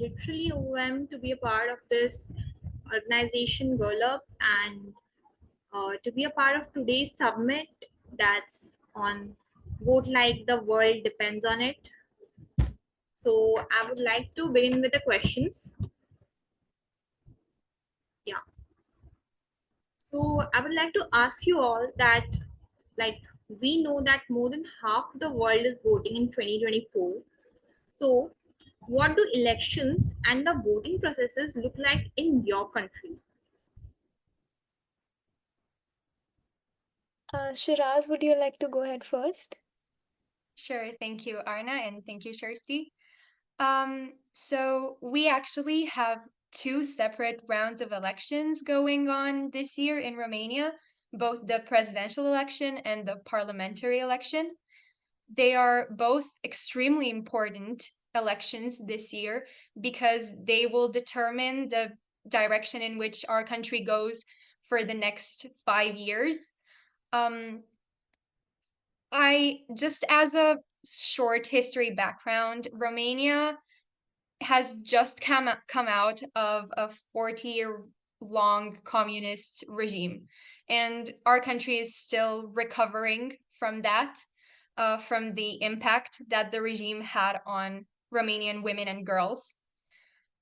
literally overwhelmed to be a part of this organization Girl Up and to be a part of today's summit that's on Vote Like the World Depends on It. So I would like to begin with the questions. Yeah. So I would like to ask you all that, like, we know that more than half the world is voting in 2024. So, what do elections and the voting processes look like in your country? Shiraz, would you like to go ahead first? Sure. Thank you, Aarna, and thank you, Shristy. So we actually have two separate rounds of elections going on this year in Romania, both the presidential election and the parliamentary election. They are both extremely important elections this year because they will determine the direction in which our country goes for the next 5 years. Um, I just as a short history background, Romania has just come out of a 40-year long communist regime, and our country is still recovering from that, from the impact that the regime had on Romanian women and girls.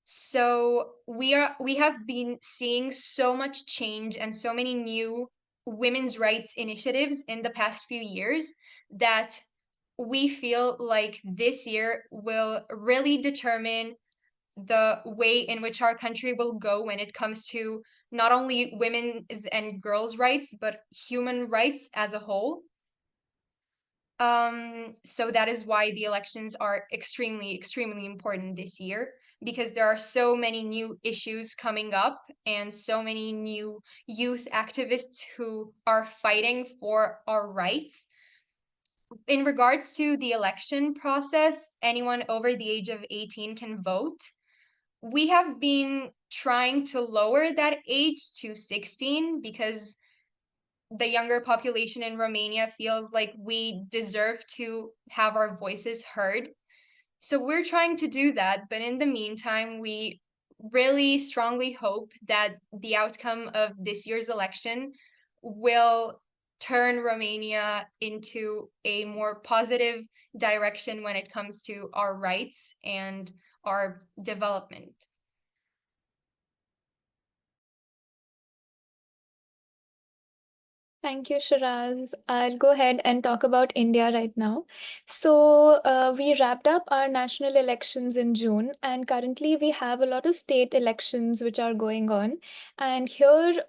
So we have been seeing so much change and so many new women's rights initiatives in the past few years that we feel like this year will really determine the way in which our country will go when it comes to not only women's and girls' rights, but human rights as a whole. So that is why the elections are extremely, extremely important this year because there are so many new issues coming up and so many new youth activists who are fighting for our rights. In regards to the election process, anyone over the age of 18 can vote. We have been trying to lower that age to 16 because the younger population in Romania feels like we deserve to have our voices heard. So we're trying to do that, but in the meantime, we really strongly hope that the outcome of this year's election will turn Romania into a more positive direction when it comes to our rights and our development. Thank you, Shiraz. I'll go ahead and talk about India right now. So, we wrapped up our national elections in June, and currently we have a lot of state elections which are going on. And here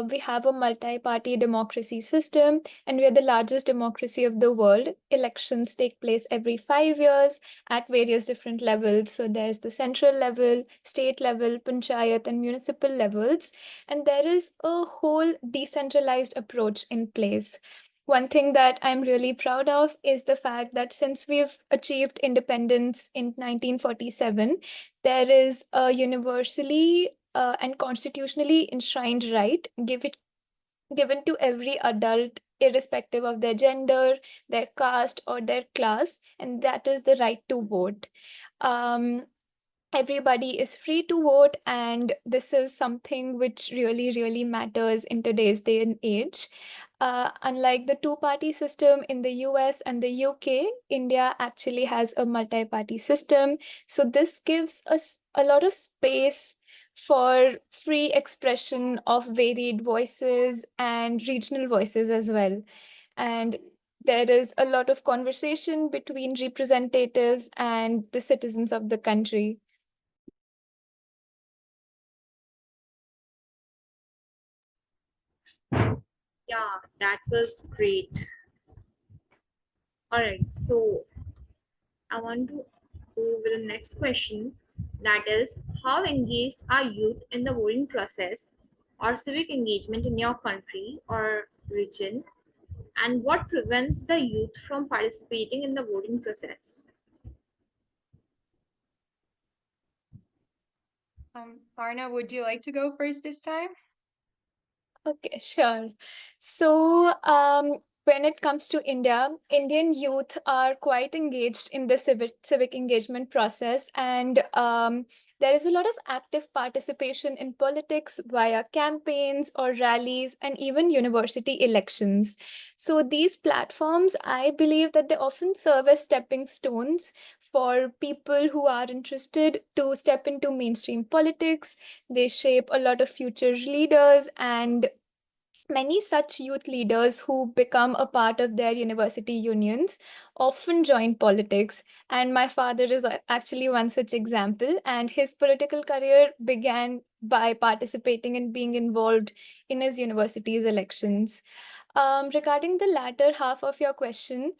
we have a multi party democracy system, and we are the largest democracy of the world. Elections take place every 5 years at various different levels. So, there's the central level, state level, panchayat, and municipal levels, and there is a whole decentralized approach in place. One thing that I'm really proud of is the fact that since we've achieved independence in 1947, there is a universally and constitutionally enshrined right given to every adult, irrespective of their gender, their caste, or their class, and that is the right to vote. Um, Everybody is free to vote, and this is something which really matters in today's day and age. Unlike the two-party system in the US and the UK, India actually has a multi-party system. So this gives us a lot of space for free expression of varied voices and regional voices as well. And there is a lot of conversation between representatives and the citizens of the country. Yeah, that was great. All right, so I want to go with the next question, that is, how engaged are youth in the voting process or civic engagement in your country or region, and what prevents the youth from participating in the voting process? Arna, would you like to go first this time? Okay, sure. So, when it comes to India, Indian youth are quite engaged in the civic engagement process, and there is a lot of active participation in politics via campaigns or rallies and even university elections. So these platforms, I believe that they often serve as stepping stones for people who are interested to step into mainstream politics. They shape a lot of future leaders, and many such youth leaders who become a part of their university unions often join politics. And my father is actually one such example. And his political career began by participating and being involved in his university's elections. Regarding the latter half of your question,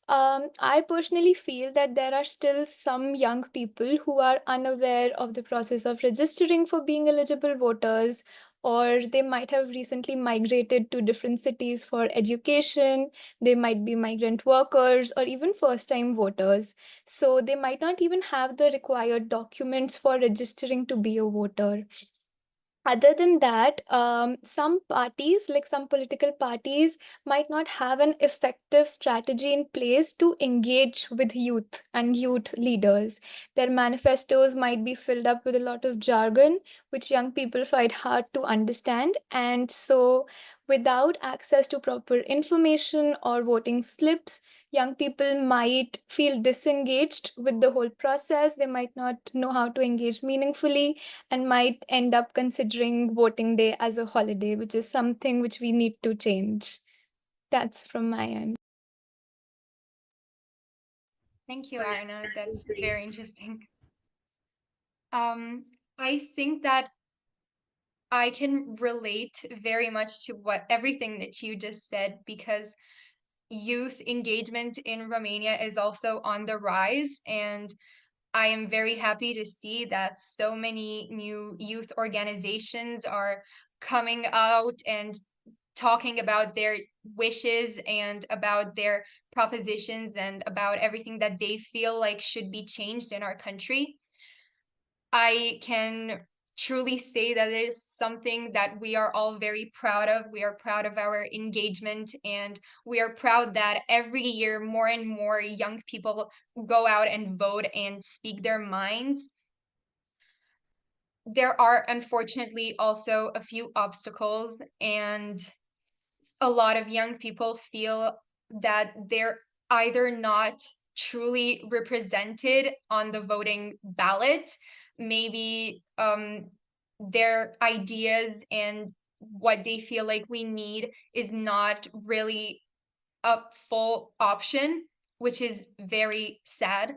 I personally feel that there are still some young people who are unaware of the process of registering for being eligible voters, or they might have recently migrated to different cities for education. They might be migrant workers or even first time voters. So they might not even have the required documents for registering to be a voter. Other than that, some parties, like some political parties, might not have an effective strategy in place to engage with youth and youth leaders. Their manifestos might be filled up with a lot of jargon, which young people find hard to understand. And so, without access to proper information or voting slips, young people might feel disengaged with the whole process. They might not know how to engage meaningfully and might end up considering voting day as a holiday, which is something which we need to change. That's from my end. Thank you, All right, Aarna. that was That's great. very interesting. I think that I can relate very much to what everything that you just said, because youth engagement in Romania is also on the rise, and I am very happy to see that so many new youth organizations are coming out and talking about their wishes and about their propositions and about everything that they feel like should be changed in our country. I can truly say that it is something that we are all very proud of. We are proud of our engagement, and we are proud that every year more and more young people go out and vote and speak their minds. There are unfortunately also a few obstacles, and a lot of young people feel that they're either not truly represented on the voting ballot. Maybe their ideas and what they feel like we need is not really a full option, which is very sad.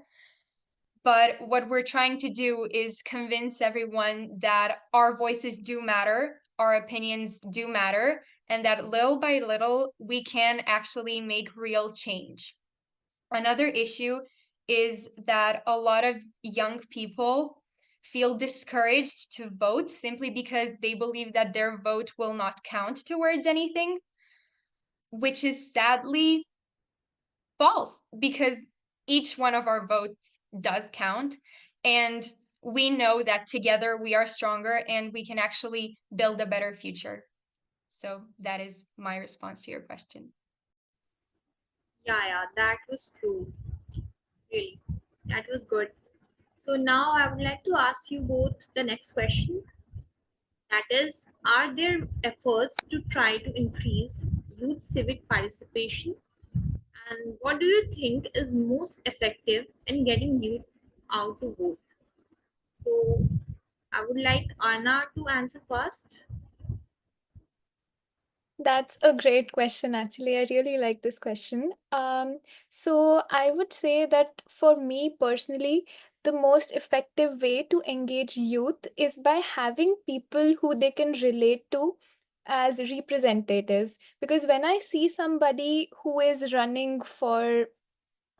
But what we're trying to do is convince everyone that our voices do matter, our opinions do matter, and that little by little, we can actually make real change. Another issue is that a lot of young people feel discouraged to vote simply because they believe that their vote will not count towards anything, which is sadly false, because each one of our votes does count. And we know that together we are stronger and we can actually build a better future. So that is my response to your question. Yeah, that was true. Really, that was good. So now I would like to ask you both the next question. That is, are there efforts to try to increase youth civic participation? And what do you think is most effective in getting youth out to vote? So I would like Anna to answer first. That's a great question, actually. I really like this question. So I would say that for me personally, the most effective way to engage youth is by having people who they can relate to as representatives. Because when I see somebody who is running for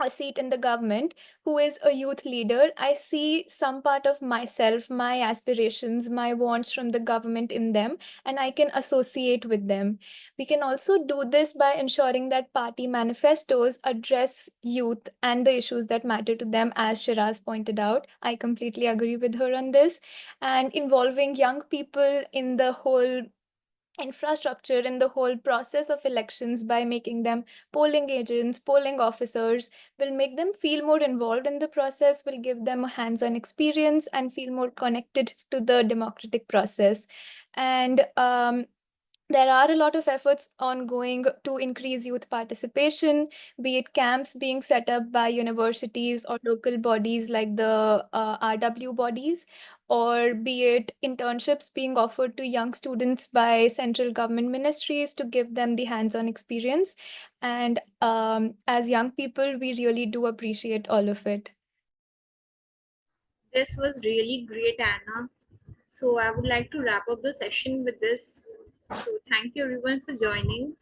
a seat in the government who is a youth leader, I see some part of myself, my aspirations, my wants from the government in them, and I can associate with them. We can also do this by ensuring that party manifestos address youth and the issues that matter to them, as Shiraz pointed out. I completely agree with her on this. And involving young people in the whole infrastructure in the whole process of elections by making them polling agents, polling officers, will make them feel more involved in the process, will give them a hands-on experience and feel more connected to the democratic process. And there are a lot of efforts ongoing to increase youth participation, be it camps being set up by universities or local bodies like the RW bodies, or be it internships being offered to young students by central government ministries to give them the hands-on experience. And as young people, we really do appreciate all of it. This was really great, Anna. So I would like to wrap up the session with this. So thank you everyone for joining.